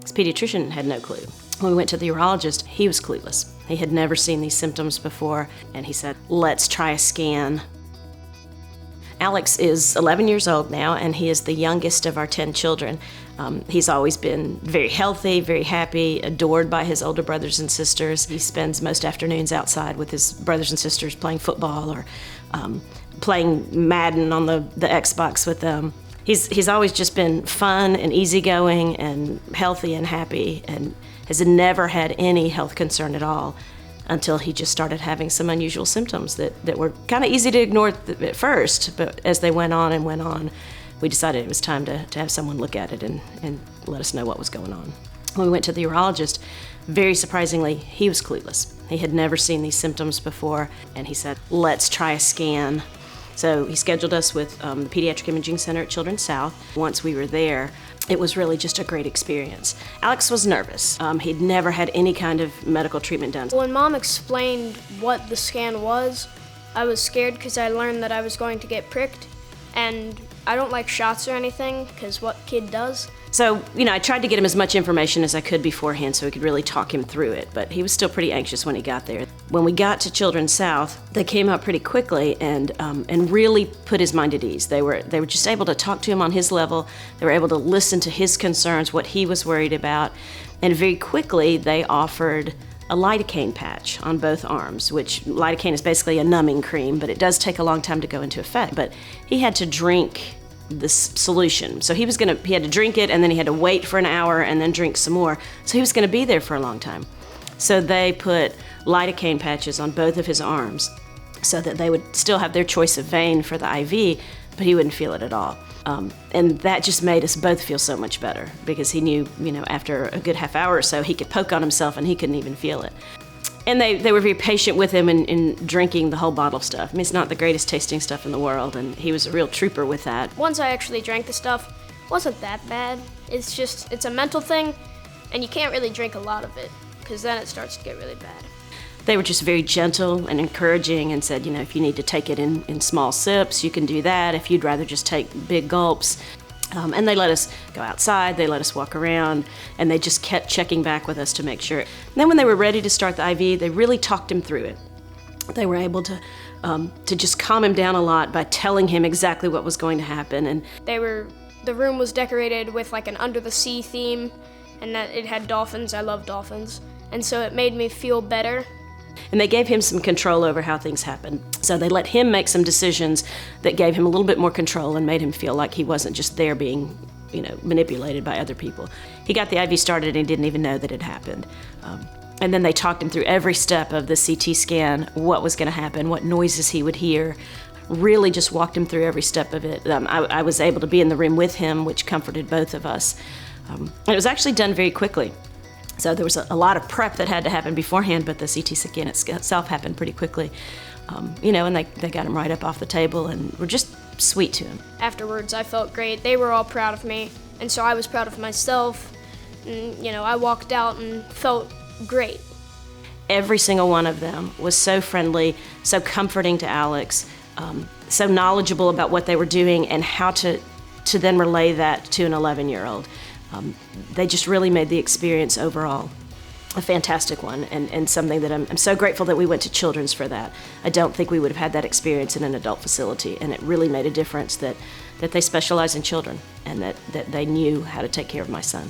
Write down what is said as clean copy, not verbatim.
His pediatrician had no clue. When we went to the urologist, he was clueless. He had never seen these symptoms before, and he said, "Let's try a scan." Alex is 11 years old now, and he is the youngest of our 10 children. He's always been very healthy, very happy, adored by his older brothers and sisters. He spends most afternoons outside with his brothers and sisters playing football or playing Madden on the Xbox with them. He's always just been fun and easygoing and healthy and happy, and has never had any health concern at all until he just started having some unusual symptoms that were kind of easy to ignore at first, but as they went on, we decided it was time to have someone look at it and let us know what was going on. When we went to the urologist, very surprisingly, he was clueless. He had never seen these symptoms before, and he said, "Let's try a scan." So he scheduled us with the Pediatric Imaging Center at Children's South. Once we were there, it was really just a great experience. Alex was nervous. He'd never had any kind of medical treatment done. When Mom explained what the scan was, I was scared because I learned that I was going to get pricked, and I don't like shots or anything, because what kid does? So, I tried to get him as much information as I could beforehand so we could really talk him through it, but he was still pretty anxious when he got there. When we got to Children's South, they came out pretty quickly and really put his mind at ease. They were just able to talk to him on his level. They were able to listen to his concerns, what he was worried about, and very quickly they offered a lidocaine patch on both arms, which lidocaine is basically a numbing cream, but it does take a long time to go into effect. But he had to drink this solution. So he had to drink it, and then he had to wait for an hour and then drink some more. So he was gonna be there for a long time. So they put lidocaine patches on both of his arms so that they would still have their choice of vein for the IV, but he wouldn't feel it at all. And that just made us both feel so much better because he knew, after a good half hour or so, he could poke on himself and he couldn't even feel it. And they were very patient with him in drinking the whole bottle of stuff. I mean, it's not the greatest tasting stuff in the world, and he was a real trooper with that. Once I actually drank the stuff, it wasn't that bad. It's a mental thing, and you can't really drink a lot of it, because then it starts to get really bad. They were just very gentle and encouraging and said, if you need to take it in small sips, you can do that. If you'd rather just take big gulps. And they let us go outside, they let us walk around, and they just kept checking back with us to make sure. And then when they were ready to start the IV, they really talked him through it. They were able to just calm him down a lot by telling him exactly what was going to happen. And the room was decorated with like an under the sea theme, and that it had dolphins. I love dolphins. And so it made me feel better. And they gave him some control over how things happened. So they let him make some decisions that gave him a little bit more control and made him feel like he wasn't just there being, manipulated by other people. He got the IV started and he didn't even know that it happened. And then they talked him through every step of the CT scan, what was gonna happen, what noises he would hear. Really just walked him through every step of it. I was able to be in the room with him, which comforted both of us. And it was actually done very quickly. So there was a lot of prep that had to happen beforehand, but the CT scan itself happened pretty quickly. And they got him right up off the table and were just sweet to him. Afterwards, I felt great. They were all proud of me, and so I was proud of myself. And, I walked out and felt great. Every single one of them was so friendly, so comforting to Alex, so knowledgeable about what they were doing and how to then relay that to an 11-year-old. They just really made the experience overall a fantastic one, and something that I'm so grateful that we went to Children's for that. I don't think we would have had that experience in an adult facility, and it really made a difference that they specialize in children and that they knew how to take care of my son.